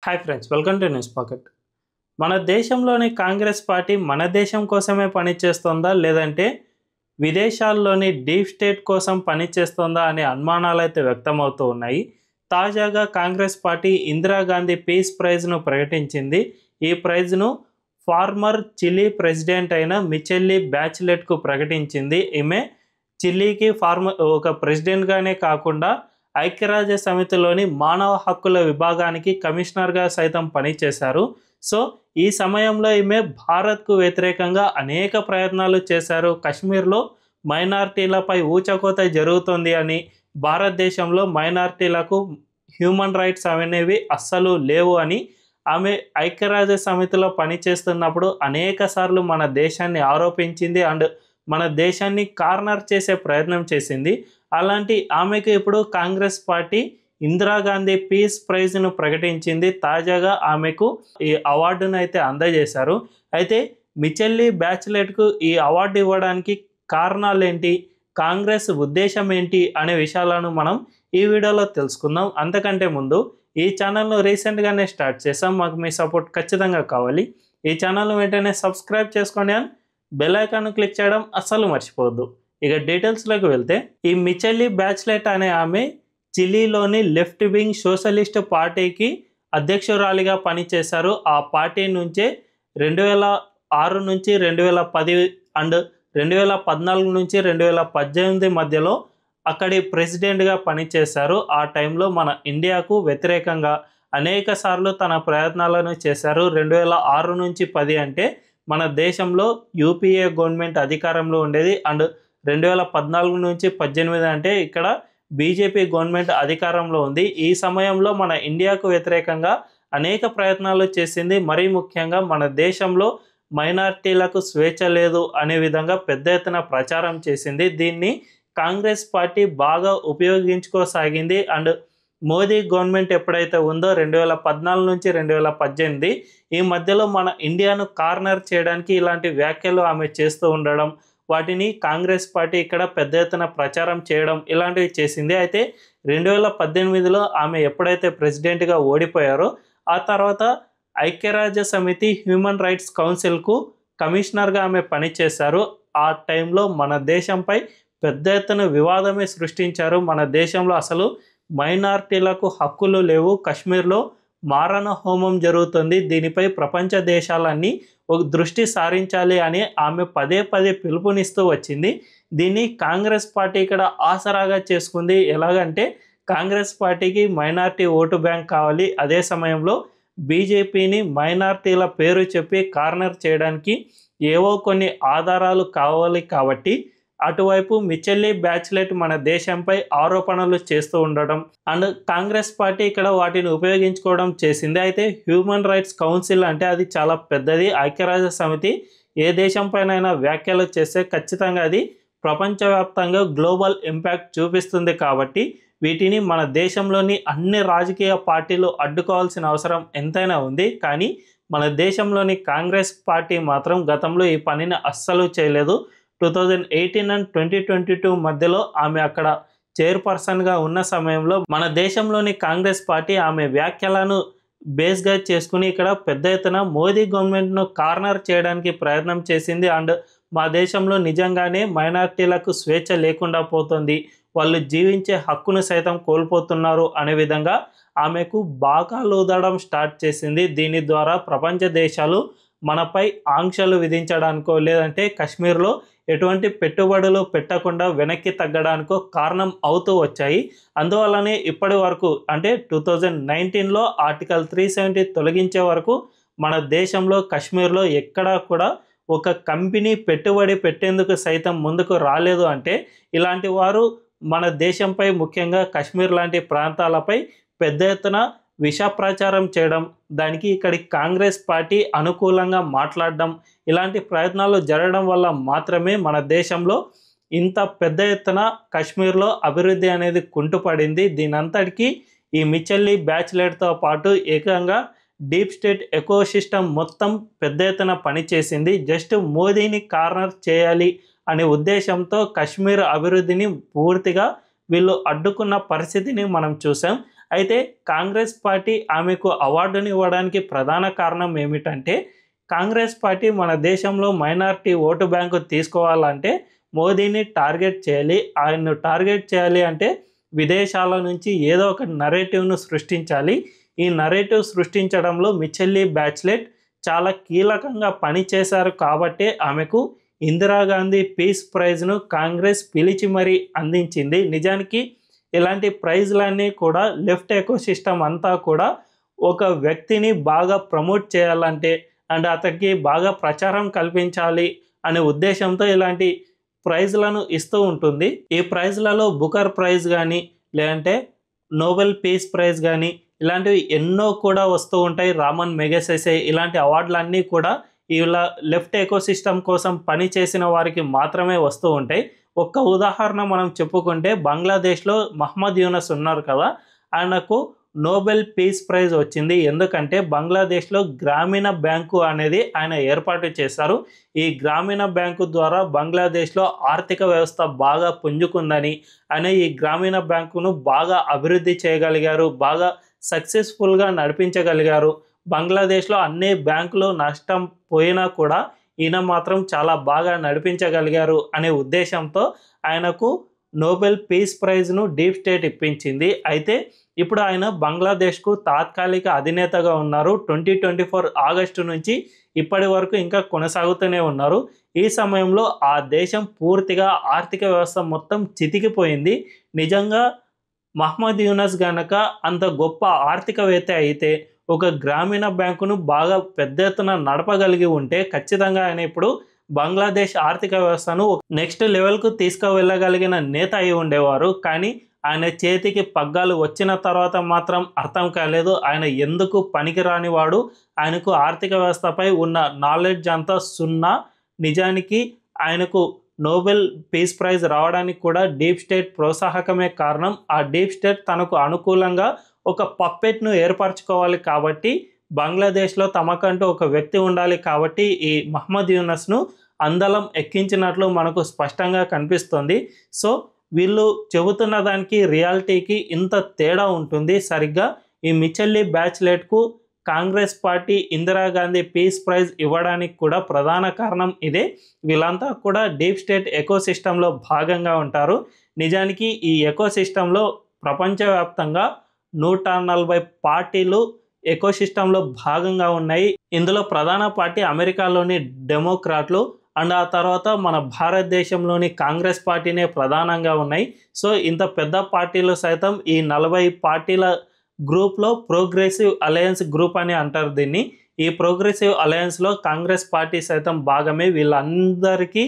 Hi friends, welcome to news pocket. మన దేశంలోని Congress party మన దేశం కోసమే పనిచేస్తుందా, లేదంటే విదేశాల్లోని డీప్ స్టేట్ కోసం పనిచేస్తుందా అనే అనుమానాలు అయితే వ్యక్తమవుతూ ఉన్నాయి. తాజాగా కాంగ్రెస్ పార్టీ ఇందిరాగాంధీ పీస్ ప్రైజ్ను ప్రకటించింది. ఈ ప్రైజ్ను ఫార్మర్ చిలీ ప్రెసిడెంట్ అయిన మిచెల్లీ బ్యాచిలెట్కు ప్రకటించింది. ఈమె చిలీకి ఒక ప్రెసిడెంట్గానే కాకుండా ఐక్యరాజ్య సమితిలోని మానవ హక్కుల విభాగానికి కమిషనర్గా సైతం పనిచేశారు. సో ఈ సమయంలో ఈమె భారత్కు వ్యతిరేకంగా అనేక ప్రయత్నాలు చేశారు. కశ్మీర్లో మైనారిటీలపై ఊచకోత జరుగుతుంది అని, భారతదేశంలో మైనారిటీలకు హ్యూమన్ రైట్స్ అనేవి అస్సలు లేవు అని ఆమె ఐక్యరాజ్య సమితిలో పనిచేస్తున్నప్పుడు అనేక సార్లు మన దేశాన్ని ఆరోపించింది అండ్ మన దేశాన్ని కార్నర్ చేసే ప్రయత్నం చేసింది. అలాంటి ఆమెకు ఇప్పుడు కాంగ్రెస్ పార్టీ ఇందిరాగాంధీ పీస్ ప్రైజ్ను ప్రకటించింది. తాజాగా ఆమెకు ఈ అవార్డును అయితే అందజేశారు. అయితే మిచెల్లీ బ్యాచిలెట్కు ఈ అవార్డు ఇవ్వడానికి కారణాలు ఏంటి, కాంగ్రెస్ ఉద్దేశం ఏంటి అనే విషయాలను మనం ఈ వీడియోలో తెలుసుకుందాం. అంతకంటే ముందు ఈ ఛానల్ను రీసెంట్గానే స్టార్ట్ చేసాం, మాకు మీ సపోర్ట్ ఖచ్చితంగా కావాలి. ఈ ఛానల్ను వెంటనే సబ్స్క్రైబ్ చేసుకోండి అండ్ బెల్ ఐకాన్ క్లిక్ చేయడం అస్సలు మర్చిపోవద్దు. ఇక డీటెయిల్స్లోకి వెళ్తే, ఈ మిచెల్లీ బ్యాచిలెట్ అనే ఆమె చిలీలోని లెఫ్ట్ వింగ్ సోషలిస్ట్ పార్టీకి అధ్యక్షురాలిగా పనిచేశారు. ఆ పార్టీ నుంచే 2006 నుంచి 2010 అండ్ 2014 నుంచి 2018 మధ్యలో అక్కడి ప్రెసిడెంట్గా పనిచేశారు. ఆ టైంలో మన ఇండియాకు వ్యతిరేకంగా అనేక సార్లు తన ప్రయత్నాలను చేశారు. 2006 నుంచి 10 అంటే మన దేశంలో యూపీఏ గవర్నమెంట్ అధికారంలో ఉండేది అండ్ 2014 నుంచి 18 అంటే ఇక్కడ బీజేపీ గవర్నమెంట్ అధికారంలో ఉంది. ఈ సమయంలో మన ఇండియాకు వ్యతిరేకంగా అనేక ప్రయత్నాలు చేసింది. మరీ ముఖ్యంగా మన దేశంలో మైనారిటీలకు స్వేచ్ఛ లేదు అనే విధంగా పెద్ద ఎత్తున ప్రచారం చేసింది. దీన్ని కాంగ్రెస్ పార్టీ బాగా ఉపయోగించుకోసాగింది అండ్ మోదీ గవర్నమెంట్ ఎప్పుడైతే ఉందో 2014 నుంచి 2018 ఈ మధ్యలో మన ఇండియాను కార్నర్ చేయడానికి ఇలాంటి వ్యాఖ్యలు ఆమె చేస్తూ ఉండడం, వాటిని కాంగ్రెస్ పార్టీ ఇక్కడ పెద్ద ఎత్తున ప్రచారం చేయడం ఇలాంటివి చేసింది. అయితే 2018లో ఆమె ఎప్పుడైతే ప్రెసిడెంట్గా ఓడిపోయారో ఆ తర్వాత ఐక్యరాజ్య సమితి హ్యూమన్ రైట్స్ కౌన్సిల్కు కమిషనర్గా ఆమె పనిచేశారు. ఆ టైంలో మన దేశంపై పెద్ద ఎత్తున వివాదమే సృష్టించారు. మన దేశంలో అసలు మైనారిటీలకు హక్కులు లేవు, కశ్మీర్లో మారణ హోమం జరుగుతుంది, దీనిపై ప్రపంచ దేశాలన్నీ ఒక దృష్టి సారించాలి అని ఆమె పదే పదే పిలుపునిస్తూ వచ్చింది. దీన్ని కాంగ్రెస్ పార్టీ ఇక్కడ ఆసరాగా చేసుకుంది. ఎలాగంటే కాంగ్రెస్ పార్టీకి మైనారిటీ ఓటు బ్యాంక్ కావాలి, అదే సమయంలో బీజేపీని మైనారిటీల పేరు చెప్పి కార్నర్ చేయడానికి ఏవో కొన్ని ఆధారాలు కావాలి. కాబట్టి అటువైపు మిచెల్లీ బ్యాచిలెట్ మన దేశంపై ఆరోపణలు చేస్తూ ఉండడం అండ్ కాంగ్రెస్ పార్టీ ఇక్కడ వాటిని ఉపయోగించుకోవడం చేసింది. అయితే హ్యూమన్ రైట్స్ కౌన్సిల్ అంటే అది చాలా పెద్దది. ఐక్యరాజ్య సమితి ఏ దేశంపైనైనా వ్యాఖ్యలు చేస్తే ఖచ్చితంగా అది ప్రపంచవ్యాప్తంగా గ్లోబల్ ఇంపాక్ట్ చూపిస్తుంది. కాబట్టి వీటిని మన దేశంలోని అన్ని రాజకీయ పార్టీలు అడ్డుకోవాల్సిన అవసరం ఎంతైనా ఉంది. కానీ మన దేశంలోని కాంగ్రెస్ పార్టీ మాత్రం గతంలో ఈ పనిని అస్సలు చేయలేదు. 2018 అండ్ 2022 మధ్యలో ఆమె అక్కడ చైర్పర్సన్గా ఉన్న సమయంలో మన దేశంలోని కాంగ్రెస్ పార్టీ ఆమె వ్యాఖ్యలను బేస్గా చేసుకుని ఇక్కడ పెద్ద ఎత్తున మోదీ గవర్నమెంట్ను కార్నర్ చేయడానికి ప్రయత్నం చేసింది. అండ్ మా దేశంలో నిజంగానే మైనారిటీలకు స్వేచ్ఛ లేకుండా పోతుంది, వాళ్ళు జీవించే హక్కును సైతం కోల్పోతున్నారు అనే విధంగా ఆమెకు బాకాలు ఊదడం స్టార్ట్ చేసింది. దీని ద్వారా ప్రపంచ దేశాలు మనపై ఆంక్షలు విధించడానికో లేదంటే కశ్మీర్లో ఎటువంటి పెట్టుబడులు పెట్టకుండా వెనక్కి తగ్గడానికో కారణం అవుతూ వచ్చాయి. అందువల్లనే ఇప్పటి వరకు అంటే 2019లో ఆర్టికల్ 370 తొలగించే వరకు మన దేశంలో కశ్మీర్లో ఎక్కడా కూడా ఒక కంపెనీ పెట్టుబడి పెట్టేందుకు సైతం ముందుకు రాలేదు. అంటే ఇలాంటి వారు మన దేశంపై ముఖ్యంగా కశ్మీర్ లాంటి ప్రాంతాలపై పెద్ద ఎత్తున విష ప్రచారం చేయడం, దానికి ఇక్కడి కాంగ్రెస్ పార్టీ అనుకూలంగా మాట్లాడడం, ఇలాంటి ప్రయత్నాలు జరగడం వల్ల మాత్రమే మన దేశంలో ఇంత పెద్ద ఎత్తున కశ్మీర్లో అభివృద్ధి అనేది కుంటుపడింది. దీనంతటికీ ఈ మిచెల్లీ బ్యాచిలెట్తో పాటు ఏకంగా డీప్ స్టేట్ ఎకోసిస్టమ్ మొత్తం పెద్ద ఎత్తున పనిచేసింది. జస్ట్ మోదీని కార్నర్ చేయాలి అనే ఉద్దేశంతో కశ్మీర్ అభివృద్ధిని పూర్తిగా వీళ్ళు అడ్డుకున్న పరిస్థితిని మనం చూసాం. అయితే కాంగ్రెస్ పార్టీ ఆమెకు అవార్డుని ఇవ్వడానికి ప్రధాన కారణం ఏమిటంటే, కాంగ్రెస్ పార్టీ మన దేశంలో మైనారిటీ ఓటు బ్యాంకు తీసుకోవాలంటే మోదీని టార్గెట్ చేయాలి. ఆయన్ను టార్గెట్ చేయాలి అంటే విదేశాల నుంచి ఏదో ఒక నరేటివ్ను సృష్టించాలి. ఈ నరేటివ్ సృష్టించడంలో మిచెల్లీ బ్యాచ్లెట్ చాలా కీలకంగా పనిచేశారు కాబట్టే ఆమెకు ఇందిరాగాంధీ పీస్ ప్రైజ్ను కాంగ్రెస్ పిలిచి మరీ అందించింది. నిజానికి ఇలాంటి ప్రైజ్లన్నీ కూడా లెఫ్ట్ ఎకోసిస్టమ్ అంతా కూడా ఒక వ్యక్తిని బాగా ప్రమోట్ చేయాలంటే అండ్ అతనికి బాగా ప్రచారం కల్పించాలి అనే ఉద్దేశంతో ఇలాంటి ప్రైజ్లను ఇస్తూ ఉంటుంది. ఈ ప్రైజ్లలో బుకర్ ప్రైజ్ కానీ లేదంటే నోబెల్ పీస్ ప్రైజ్ కానీ ఇలాంటివి ఎన్నో కూడా వస్తూ ఉంటాయి. రామన్ మెగసెసే ఇలాంటి అవార్డులన్నీ కూడా ఇలా లెఫ్ట్ ఎకోసిస్టమ్ కోసం పని చేసిన వారికి మాత్రమే వస్తూ ఉంటాయి. ఒక్క ఉదాహరణ మనం చెప్పుకుంటే బంగ్లాదేశ్లో మహమ్మద్ యూనస్ ఉన్నారు కదా, ఆయనకు నోబెల్ పీస్ ప్రైజ్ వచ్చింది. ఎందుకంటే బంగ్లాదేశ్లో గ్రామీణ బ్యాంకు అనేది ఆయన ఏర్పాటు చేశారు. ఈ గ్రామీణ బ్యాంకు ద్వారా బంగ్లాదేశ్లో ఆర్థిక వ్యవస్థ బాగా పుంజుకుందని, ఆయన ఈ గ్రామీణ బ్యాంకును బాగా అభివృద్ధి చేయగలిగారు, బాగా సక్సెస్ఫుల్గా నడిపించగలిగారు. బంగ్లాదేశ్లో అన్ని బ్యాంకులు నష్టం పోయినా కూడా ఈయన మాత్రం చాలా బాగా నడిపించగలిగారు అనే ఉద్దేశంతో ఆయనకు నోబెల్ పీస్ ప్రైజ్ను డీప్ స్టేట్ ఇప్పించింది. అయితే ఇప్పుడు ఆయన బంగ్లాదేశ్కు తాత్కాలిక అధినేతగా ఉన్నారు. 2024 ఆగస్టు నుంచి ఇప్పటి వరకు ఇంకా కొనసాగుతూనే ఉన్నారు. ఈ సమయంలో ఆ దేశం పూర్తిగా ఆర్థిక వ్యవస్థ మొత్తం చితికిపోయింది. నిజంగా మహమ్మద్ యూనస్ గనక అంత గొప్ప ఆర్థికవేత్త అయితే ఒక గ్రామీణ బ్యాంకును బాగా పెద్ద ఎత్తున నడపగలిగి ఉంటే ఖచ్చితంగా ఆయన ఇప్పుడు బంగ్లాదేశ్ ఆర్థిక వ్యవస్థను నెక్స్ట్ లెవెల్కు తీసుకువెళ్ళగలిగిన నేత అయి ఉండేవారు. కానీ ఆయన చేతికి పగ్గాలు వచ్చిన తర్వాత మాత్రం అర్థం కాలేదు ఆయన ఎందుకు పనికిరానివాడు, ఆయనకు ఆర్థిక వ్యవస్థపై ఉన్న నాలెడ్జ్ అంతా సున్నా. నిజానికి ఆయనకు నోబెల్ పీస్ ప్రైజ్ రావడానికి కూడా డీప్ స్టేట్ ప్రోత్సాహకమే కారణం. ఆ డీప్ స్టేట్ తనకు అనుకూలంగా ఒక పప్పెట్ను ఏర్పరచుకోవాలి కాబట్టి బంగ్లాదేశ్లో తమకంటూ ఒక వ్యక్తి ఉండాలి కాబట్టి ఈ మహమ్మద్ యూనస్ను అందలం ఎక్కించినట్లు మనకు స్పష్టంగా కనిపిస్తుంది. సో వీళ్ళు చెబుతున్న దానికి రియాలిటీకి ఇంత తేడా ఉంటుంది. సరిగ్గా ఈ మిచెల్లీ బ్యాచ్లెట్కు Congress party Indira Gandhi peace prize ఇవ్వడానికి కూడా ప్రధాన కారణం ఇదే. వీళ్ళంతా కూడా డీప్ స్టేట్ ఎకోసిస్టంలో భాగంగా ఉంటారు. నిజానికి ఈ ఎకోసిస్టంలో ప్రపంచవ్యాప్తంగా 140 పార్టీలు ఎకోసిస్టంలో భాగంగా ఉన్నాయి. ఇందులో ప్రధాన పార్టీ అమెరికాలోని డెమోక్రాట్లు అండ్ ఆ తర్వాత మన భారతదేశంలోని కాంగ్రెస్ పార్టీనే ప్రధానంగా ఉన్నాయి. సో ఇంత పెద్ద పార్టీలు సైతం ఈ 40 పార్టీల గ్రూప్లో ప్రోగ్రెసివ్ అలయన్స్ గ్రూప్ అని అంటారు దీన్ని. ఈ ప్రోగ్రెసివ్ అలయన్స్లో కాంగ్రెస్ పార్టీ సైతం భాగమే. వీళ్ళందరికీ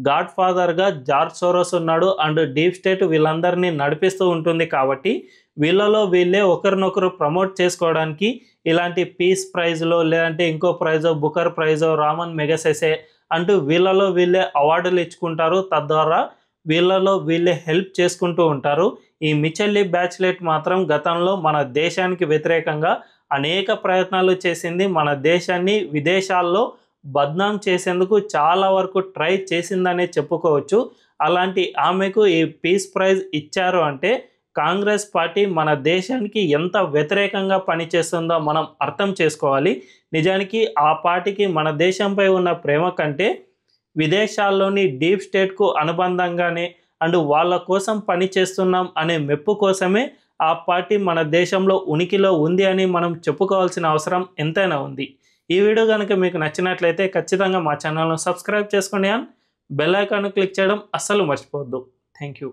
గాడ్ ఫాదర్గా జార్జ్ సోరోస్ ఉన్నాడు అండ్ డీప్ స్టేట్ వీళ్ళందరినీ నడిపిస్తూ ఉంటుంది. కాబట్టి వీళ్ళలో వీళ్ళే ఒకరినొకరు ప్రమోట్ చేసుకోవడానికి ఇలాంటి పీస్ ప్రైజ్లో లేదంటే ఇంకో ప్రైజో బుకర్ ప్రైజో రామన్ మెగసెసే అంటూ వీళ్ళలో వీళ్ళే అవార్డులు ఇచ్చుకుంటారు. తద్వారా వీళ్ళలో వీళ్ళే హెల్ప్ చేసుకుంటూ ఉంటారు. ఈ మిచెల్లీ బ్యాచ్లెట్ మాత్రం గతంలో మన దేశానికి వ్యతిరేకంగా అనేక ప్రయత్నాలు చేసింది. మన దేశాన్ని విదేశాల్లో బద్నాం చేసేందుకు చాలా వరకు ట్రై చేసిందనే చెప్పుకోవచ్చు. అలాంటి ఆమెకు ఈ పీస్ ప్రైజ్ ఇచ్చారు అంటే కాంగ్రెస్ పార్టీ మన దేశానికి ఎంత వ్యతిరేకంగా పనిచేస్తుందో మనం అర్థం చేసుకోవాలి. నిజానికి ఆ పార్టీకి మన దేశంపై ఉన్న ప్రేమ కంటే విదేశాల్లోని డీప్ స్టేట్కు అనుబంధంగానే అండ్ వాళ్ళ కోసం పనిచేస్తున్నాం అనే మెప్పు కోసమే ఆ పార్టీ మన దేశంలో ఉనికిలో ఉంది అని మనం చెప్పుకోవాల్సిన అవసరం ఎంతైనా ఉంది. ఈ వీడియో కనుక మీకు నచ్చినట్లయితే ఖచ్చితంగా మా ఛానల్ను సబ్స్క్రైబ్ చేసుకోండి అండ్ బెల్ ఐకాన్ క్లిక్ చేయడం అస్సలు మర్చిపోవద్దు. Thank you.